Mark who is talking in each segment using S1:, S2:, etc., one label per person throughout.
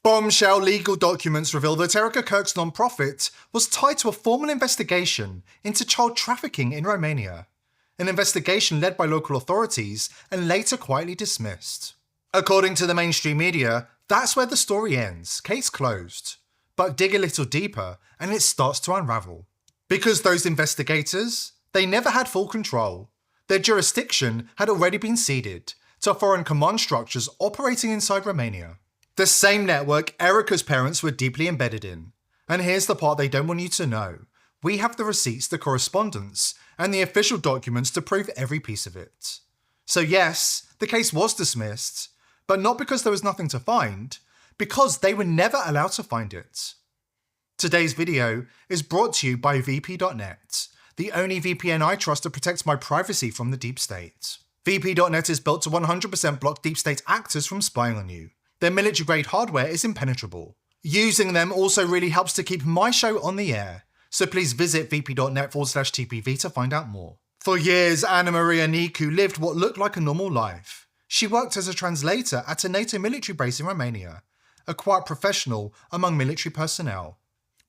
S1: Bombshell legal documents reveal that Erica Kirk's nonprofit was tied to a formal investigation into child trafficking in Romania. An investigation led by local authorities and later quietly dismissed. According to the mainstream media, that's where the story ends, case closed. But dig a little deeper and it starts to unravel. Because those investigators, they never had full control. Their jurisdiction had already been ceded to foreign command structures operating inside Romania. The same network Erica's parents were deeply embedded in. And here's the part they don't want you to know. We have the receipts, the correspondence, and the official documents to prove every piece of it. So yes, the case was dismissed, but not because there was nothing to find, because they were never allowed to find it. Today's video is brought to you by VP.net, the only VPN I trust to protect my privacy from the deep state. VP.net is built to 100% block deep state actors from spying on you. Their military-grade hardware is impenetrable. Using them also really helps to keep my show on the air, so please visit vp.net/TPV to find out more. For years, Anna Maria Nicu lived what looked like a normal life. She worked as a translator at a NATO military base in Romania, a quiet professional among military personnel.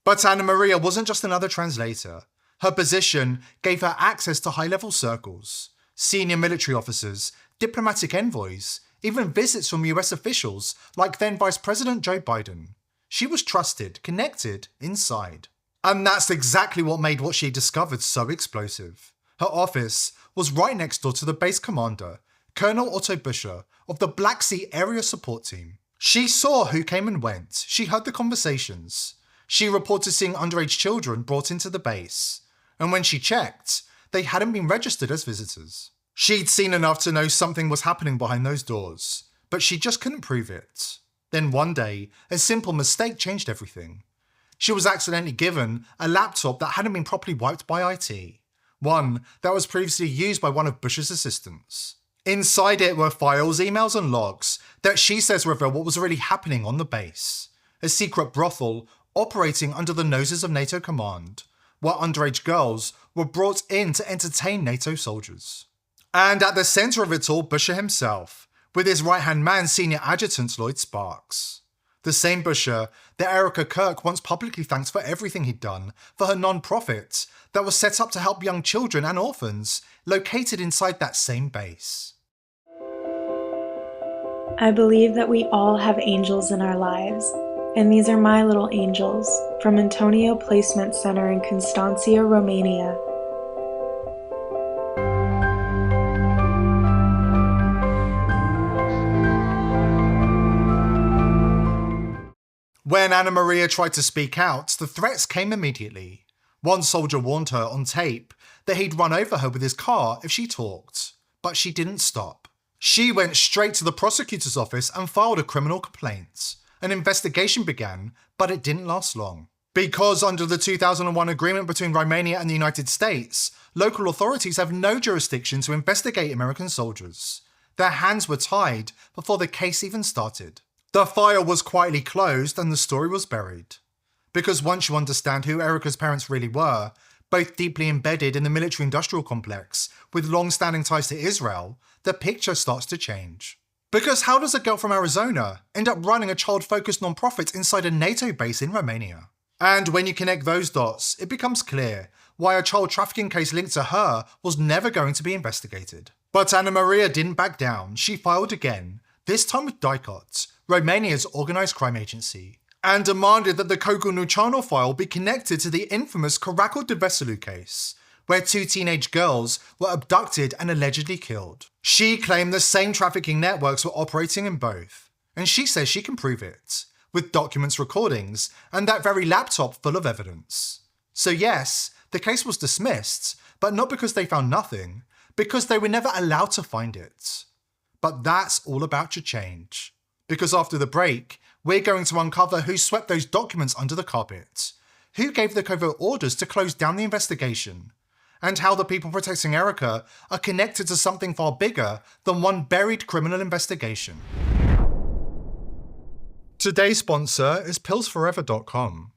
S1: But Anna Maria wasn't just another translator. Her position gave her access to high-level circles, senior military officers, diplomatic envoys, even visits from US officials like then Vice President Joe Biden. She was trusted, connected, inside. And that's exactly what made what she discovered so explosive. Her office was right next door to the base commander, Colonel Otto Buscher of the Black Sea Area Support Team. She saw who came and went. She heard the conversations. She reported seeing underage children brought into the base. And when she checked, they hadn't been registered as visitors. She'd seen enough to know something was happening behind those doors, but she just couldn't prove it. Then one day, a simple mistake changed everything. She was accidentally given a laptop that hadn't been properly wiped by IT, one that was previously used by one of Bush's assistants. Inside it were files, emails and logs that she says reveal what was really happening on the base. A secret brothel operating under the noses of NATO command, where underage girls were brought in to entertain NATO soldiers. And at the centre of it all, Buscher himself, with his right-hand man, Senior Adjutant Lloyd Sparks. The same Buscher that Erica Kirk once publicly thanked for everything he'd done for her non-profit that was set up to help young children and orphans located inside that same base.
S2: I believe that we all have angels in our lives, and these are my little angels from Antonio Placement Center in Constanța, Romania.
S1: When Anna Maria tried to speak out, the threats came immediately. One soldier warned her on tape that he'd run over her with his car if she talked, but she didn't stop. She went straight to the prosecutor's office and filed a criminal complaint. An investigation began, but it didn't last long. Because under the 2001 agreement between Romania and the United States, local authorities have no jurisdiction to investigate American soldiers. Their hands were tied before the case even started. The file was quietly closed and the story was buried. Because once you understand who Erica's parents really were, both deeply embedded in the military-industrial complex with long-standing ties to Israel, the picture starts to change. Because how does a girl from Arizona end up running a child-focused non-profit inside a NATO base in Romania? And when you connect those dots, it becomes clear why a child trafficking case linked to her was never going to be investigated. But Anna Maria didn't back down. She filed again, this time with DICOT, Romania's organised crime agency, and demanded that the Cogunuceanu file be connected to the infamous Caracal de Veselu case, where two teenage girls were abducted and allegedly killed. She claimed the same trafficking networks were operating in both, and she says she can prove it, with documents, recordings, and that very laptop full of evidence. So yes, the case was dismissed, but not because they found nothing, because they were never allowed to find it. But that's all about to change. Because after the break, we're going to uncover who swept those documents under the carpet, who gave the covert orders to close down the investigation, and how the people protecting Erica are connected to something far bigger than one buried criminal investigation. Today's sponsor is pillsforever.com.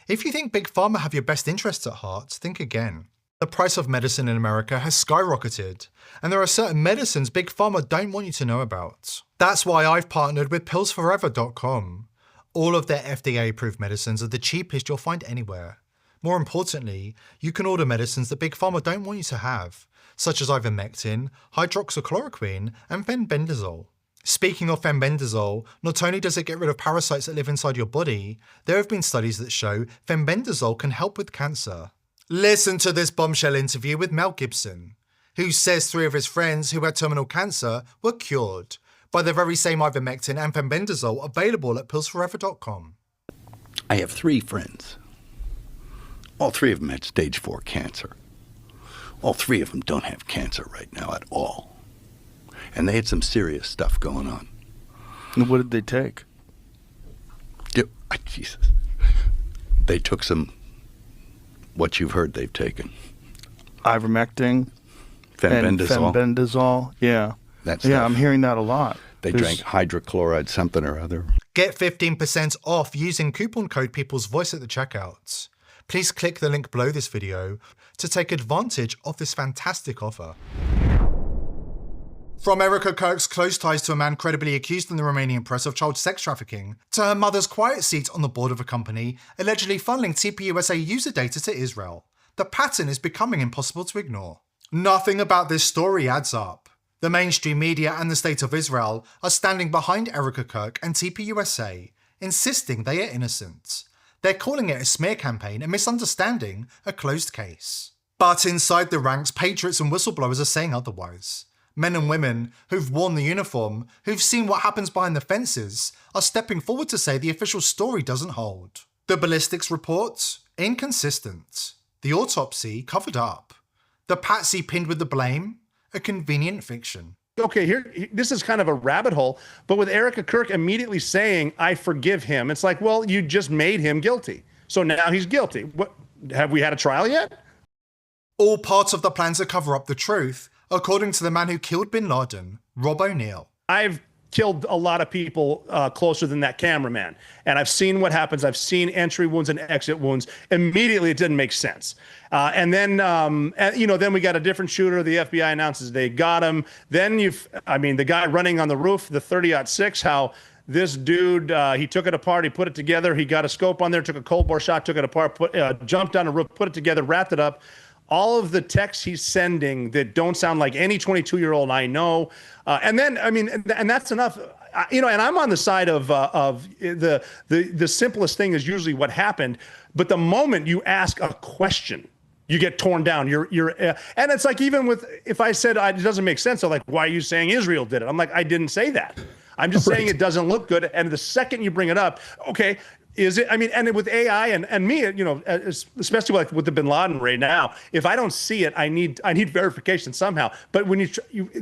S1: If you think Big Pharma have your best interests at heart, think again. The price of medicine in America has skyrocketed, and there are certain medicines Big Pharma don't want you to know about. That's why I've partnered with pillsforever.com. All of their FDA-approved medicines are the cheapest you'll find anywhere. More importantly, you can order medicines that Big Pharma don't want you to have, such as ivermectin, hydroxychloroquine, and fenbendazole. Speaking of fenbendazole, not only does it get rid of parasites that live inside your body, there have been studies that show fenbendazole can help with cancer. Listen to this bombshell interview with Mel Gibson, who says 3 of his friends who had terminal cancer were cured by the very same ivermectin and fenbendazole available at pillsforever.com.
S3: I have 3 friends. All 3 of them had stage 4 cancer. All 3 of them don't have cancer right now at all. And they had some serious stuff going on.
S4: And what did they take?
S3: Jesus. They took some, what you've heard they've taken.
S4: Ivermectin?
S3: Fenbendazole.
S4: And fenbendazole, yeah. Yeah, I'm hearing that a lot.
S3: They drank hydrochloride something or other.
S1: Get 15% off using coupon code People's Voice at the checkout. Please click the link below this video to take advantage of this fantastic offer. From Erica Kirk's close ties to a man credibly accused in the Romanian press of child sex trafficking, to her mother's quiet seat on the board of a company allegedly funneling TPUSA user data to Israel, the pattern is becoming impossible to ignore. Nothing about this story adds up. The mainstream media and the State of Israel are standing behind Erica Kirk and TPUSA, insisting they are innocent. They're calling it a smear campaign and misunderstanding a closed case. But inside the ranks, patriots and whistleblowers are saying otherwise. Men and women who've worn the uniform, who've seen what happens behind the fences, are stepping forward to say the official story doesn't hold. The ballistics report? Inconsistent. The autopsy? Covered up. The patsy pinned with the blame? A convenient fiction.
S5: Okay, this is kind of a rabbit hole, but with Erica Kirk immediately saying, I forgive him, it's like, well, you just made him guilty. So now he's guilty. What, have we had a trial yet?
S1: All part of the plan to cover up the truth, according to the man who killed bin Laden, Rob O'Neill.
S5: I've killed a lot of people closer than that cameraman, and I've seen what happens. I've seen entry wounds and exit wounds. Immediately, it didn't make sense. And then we got a different shooter. The FBI announces they got him. Then the guy running on the roof, the 30-06, how this dude, he took it apart, he put it together, he got a scope on there, took a cold bore shot, took it apart, jumped down the roof, put it together, wrapped it up. All of the texts he's sending that don't sound like any 22-year-old I know. And that's enough. And I'm on the side of the simplest thing is usually what happened. But the moment you ask a question, you get torn down. And it's like, even with, if I said it doesn't make sense, they're like, why are you saying Israel did it? I'm like, I didn't say that. I'm just saying it doesn't look good. And the second you bring it up, okay, is it? I mean, and with AI and me, especially like with the bin Laden right now, if I don't see it, I need verification somehow. But when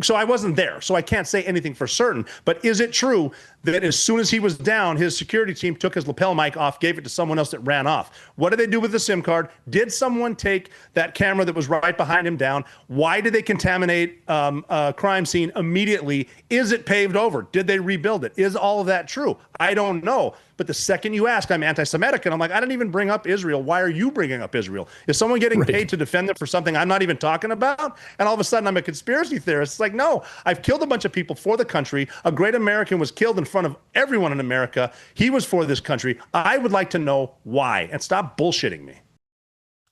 S5: so I wasn't there, so I can't say anything for certain. But is it true that as soon as he was down, his security team took his lapel mic off, gave it to someone else that ran off? What did they do with the SIM card? Did someone take that camera that was right behind him down? Why did they contaminate a crime scene immediately? Is it paved over? Did they rebuild it? Is all of that true? I don't know. But the second you ask, I'm anti-Semitic, and I'm like, I didn't even bring up Israel. Why are you bringing up Israel? Is someone getting paid to defend them for something I'm not even talking about? And all of a sudden, I'm a conspiracy theorist. It's like, no, I've killed a bunch of people for the country. A great American was killed in front of everyone in America. He was for this country. I would like to know why, and stop bullshitting me.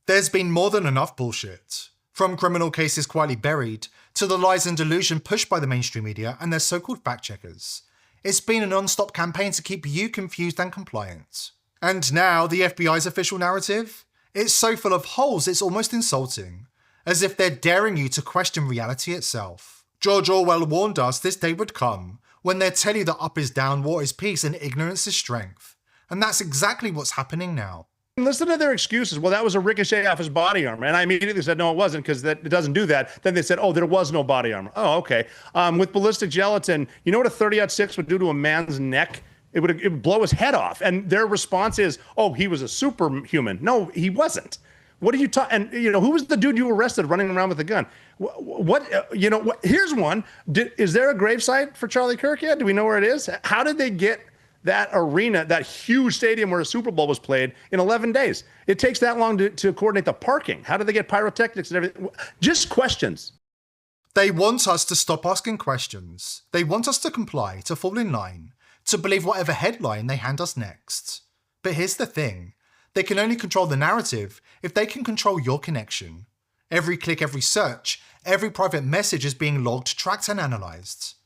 S1: There's been more than enough bullshit. From criminal cases quietly buried, to the lies and delusion pushed by the mainstream media and their so-called fact-checkers. It's been a non-stop campaign to keep you confused and compliant. And now, the FBI's official narrative? It's so full of holes it's almost insulting. As if they're daring you to question reality itself. George Orwell warned us this day would come, when they'd tell you that up is down, war is peace, and ignorance is strength. And that's exactly what's happening now.
S5: Listen to their excuses. Well, that was a ricochet off his body armor. And I immediately said, no, it wasn't, because it doesn't do that. Then they said, oh, there was no body armor. Oh, okay. With ballistic gelatin, you know what a 30-06 would do to a man's neck? It would blow his head off. And their response is, oh, he was a superhuman. No, he wasn't. What are you talking? And, who was the dude you arrested running around with a gun? Here's one. Is there a gravesite for Charlie Kirk yet? Do we know where it is? How did they get that arena, that huge stadium where a Super Bowl was played, in 11 days? It takes that long to coordinate the parking. How did they get pyrotechnics and everything? Just questions.
S1: They want us to stop asking questions. They want us to comply, to fall in line, to believe whatever headline they hand us next. But here's the thing, they can only control the narrative if they can control your connection. Every click, every search, every private message is being logged, tracked and analysed.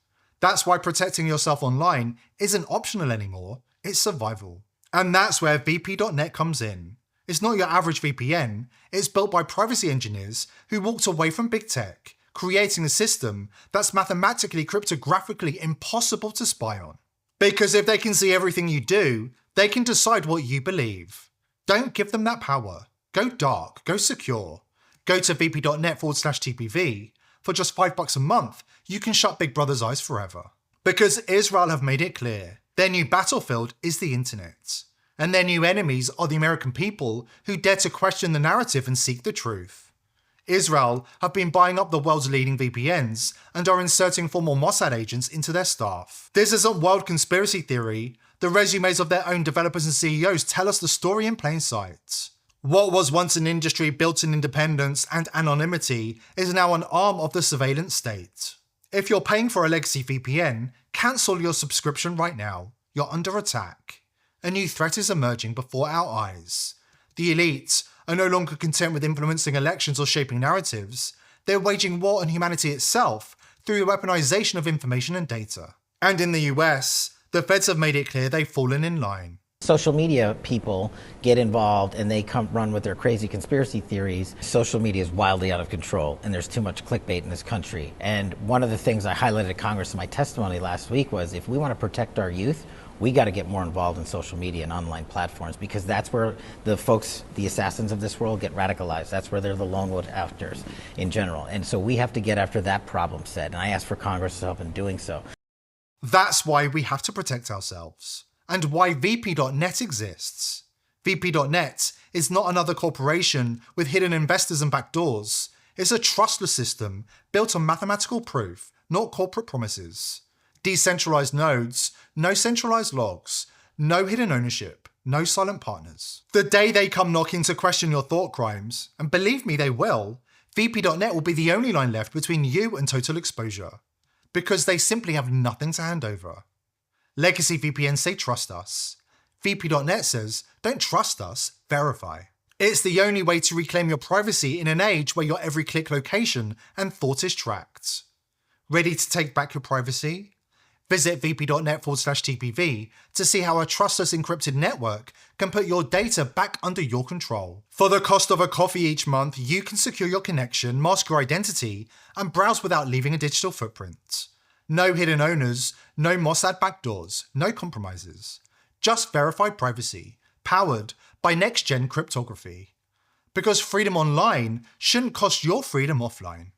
S1: That's why protecting yourself online isn't optional anymore, it's survival. And that's where VP.net comes in. It's not your average VPN, it's built by privacy engineers who walked away from big tech, creating a system that's mathematically, cryptographically impossible to spy on. Because if they can see everything you do, they can decide what you believe. Don't give them that power. Go dark, go secure. Go to vp.net/TPV. For just $5 a month, you can shut Big Brother's eyes forever. Because Israel have made it clear, their new battlefield is the internet. And their new enemies are the American people who dare to question the narrative and seek the truth. Israel have been buying up the world's leading VPNs and are inserting former Mossad agents into their staff. This isn't world conspiracy theory. The resumes of their own developers and CEOs tell us the story in plain sight. What was once an industry built in independence and anonymity is now an arm of the surveillance state. If you're paying for a legacy VPN, cancel your subscription right now. You're under attack. A new threat is emerging before our eyes. The elites are no longer content with influencing elections or shaping narratives. They're waging war on humanity itself through the weaponization of information and data. And in the US, the feds have made it clear they've fallen in line.
S6: Social media people get involved and they come run with their crazy conspiracy theories. Social media is wildly out of control and there's too much clickbait in this country. And one of the things I highlighted at Congress in my testimony last week was if we want to protect our youth, we got to get more involved in social media and online platforms because that's where the folks, the assassins of this world, get radicalized. That's where they're the lone wolf actors in general. And so we have to get after that problem set. And I ask for Congress to help in doing so.
S1: That's why we have to protect ourselves. And why VP.net exists. VP.net is not another corporation with hidden investors and backdoors. It's a trustless system built on mathematical proof, not corporate promises. Decentralized nodes, no centralized logs, no hidden ownership, no silent partners. The day they come knocking to question your thought crimes, and believe me they will, VP.net will be the only line left between you and total exposure. Because they simply have nothing to hand over. Legacy VPNs say trust us. VP.net says don't trust us, verify. It's the only way to reclaim your privacy in an age where your every click location and thought is tracked. Ready to take back your privacy? Visit vp.net/TPV to see how a trustless encrypted network can put your data back under your control. For the cost of a coffee each month, you can secure your connection, mask your identity, and browse without leaving a digital footprint. No hidden owners, no Mossad backdoors, no compromises. Just verified privacy, powered by next-gen cryptography. Because freedom online shouldn't cost your freedom offline.